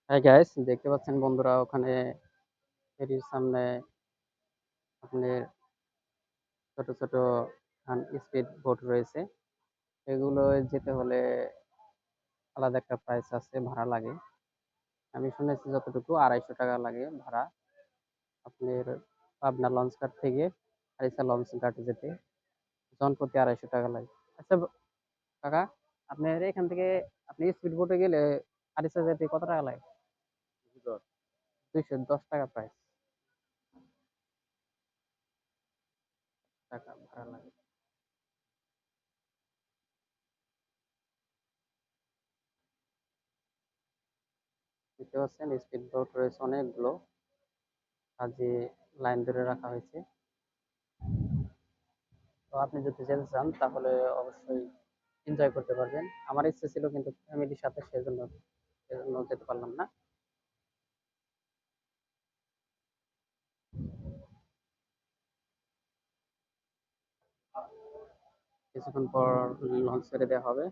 হ্যাঁ গাইস, দেখতে পাচ্ছেন বন্ধুরা ওখানে ফেরির সামনে আপনার ছোট ছোট স্পিড বোট রয়েছে। এগুলো যেতে হলে আলাদা একটা প্রাইস আছে, ভাড়া লাগে। আমি শুনেছি যতটুকু 250 টাকা লাগে ভাড়া আপনার পাবনা লঞ্চ ঘাট থেকে আরিচা লঞ্চ ঘাটে যেতে। জনপ্রতি 250 টাকা লাগে। আচ্ছা কাকা, আপনার এখান থেকে আপনি স্পিড বোটে গেলে আরিচা যেতে কত টাকা লাগে? 210 টাকা প্রাইস টাকা ভাড়া লাগে। দেখতে পাচ্ছেন স্পিড বোট রয়েছে অনেকগুলো, কাজে লাইন ধরে রাখা হয়েছে। তো আপনি যদি যেতে চান তাহলে অবশ্যই এনজয় করতে পারবেন। আমার ইচ্ছে ছিল কিন্তু ফ্যামিলির সাথে, সেজন্য যেতে পারলাম না। কিছুক্ষণ পর লঞ্চ ছেড়ে দেওয়া হবে।